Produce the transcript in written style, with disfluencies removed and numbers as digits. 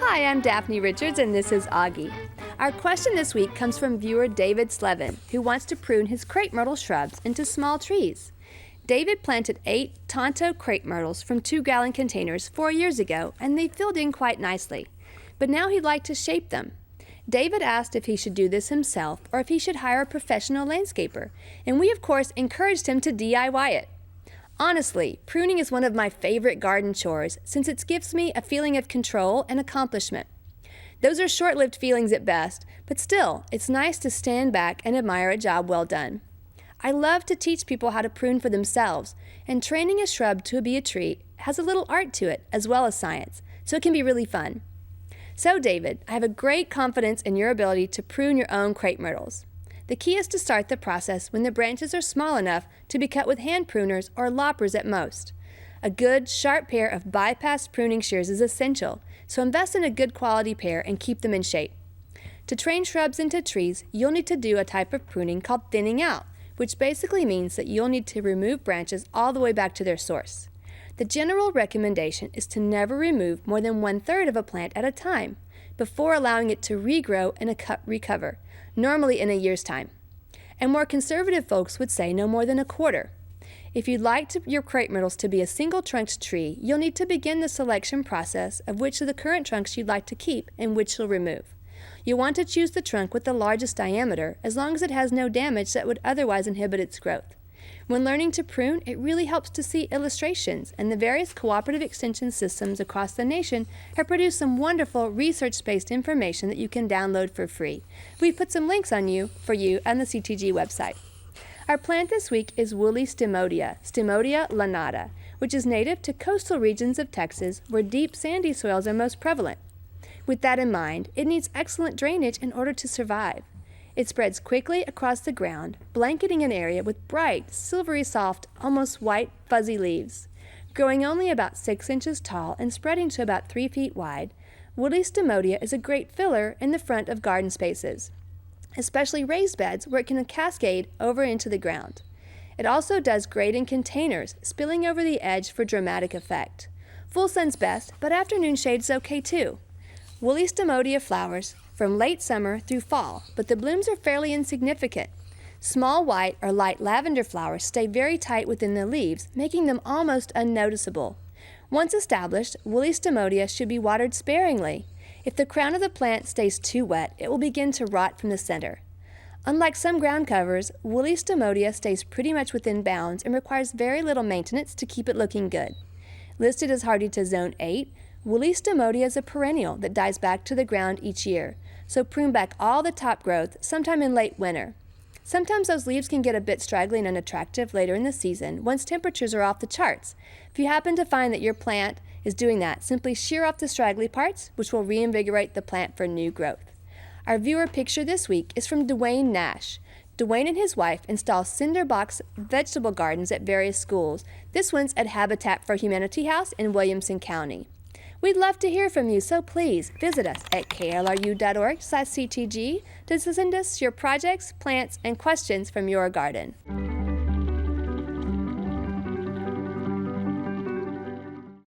Hi, I'm Daphne Richards, and this is Augie. Our question this week comes from viewer David Slevin, who wants to prune his crepe myrtle shrubs into small trees. David planted 8 Tonto crepe myrtles from 2-gallon containers 4 years ago, and they filled in quite nicely. But now he'd like to shape them. David asked if he should do this himself or if he should hire a professional landscaper, and we of course encouraged him to DIY it. Honestly, pruning is one of my favorite garden chores since it gives me a feeling of control and accomplishment. Those are short-lived feelings at best, but still, it's nice to stand back and admire a job well done. I love to teach people how to prune for themselves, and training a shrub to be a tree has a little art to it as well as science, so it can be really fun. So David, I have a great confidence in your ability to prune your own crepe myrtles. The key is to start the process when the branches are small enough to be cut with hand pruners or loppers at most. A good, sharp pair of bypass pruning shears is essential, so invest in a good quality pair and keep them in shape. To train shrubs into trees, you'll need to do a type of pruning called thinning out, which basically means that you'll need to remove branches all the way back to their source. The general recommendation is to never remove more than 1/3 of a plant at a time before allowing it to regrow and recover, normally in a year's time. And more conservative folks would say no more than 1/4. If you'd like your crepe myrtles to be a single-trunked tree, you'll need to begin the selection process of which of the current trunks you'd like to keep and which you'll remove. You'll want to choose the trunk with the largest diameter as long as it has no damage that would otherwise inhibit its growth. When learning to prune, it really helps to see illustrations, and the various cooperative extension systems across the nation have produced some wonderful research-based information that you can download for free. We've put some links for you on the CTG website. Our plant this week is woolly stemodia, Stemodia lanata, which is native to coastal regions of Texas where deep sandy soils are most prevalent. With that in mind, it needs excellent drainage in order to survive. It spreads quickly across the ground, blanketing an area with bright, silvery soft, almost white, fuzzy leaves. Growing only about 6 inches tall and spreading to about 3 feet wide, woolly stemodia is a great filler in the front of garden spaces, especially raised beds where it can cascade over into the ground. It also does great in containers, spilling over the edge for dramatic effect. Full sun's best, but afternoon shade's okay too. Woolly stemodia flowers from late summer through fall, but the blooms are fairly insignificant. Small white or light lavender flowers stay very tight within the leaves, making them almost unnoticeable. Once established, woolly stemodia should be watered sparingly. If the crown of the plant stays too wet, it will begin to rot from the center. Unlike some ground covers, woolly stemodia stays pretty much within bounds and requires very little maintenance to keep it looking good. Listed as hardy to Zone 8, woolly stemodia is a perennial that dies back to the ground each year, so prune back all the top growth sometime in late winter. Sometimes those leaves can get a bit straggly and unattractive later in the season once temperatures are off the charts. If you happen to find that your plant is doing that, simply shear off the straggly parts, which will reinvigorate the plant for new growth. Our viewer picture this week is from Dwayne Nash. Dwayne and his wife install cinder box vegetable gardens at various schools. This one's at Habitat for Humanity House in Williamson County. We'd love to hear from you, so please visit us at klru.org/ctg to send us your projects, plants, and questions from your garden.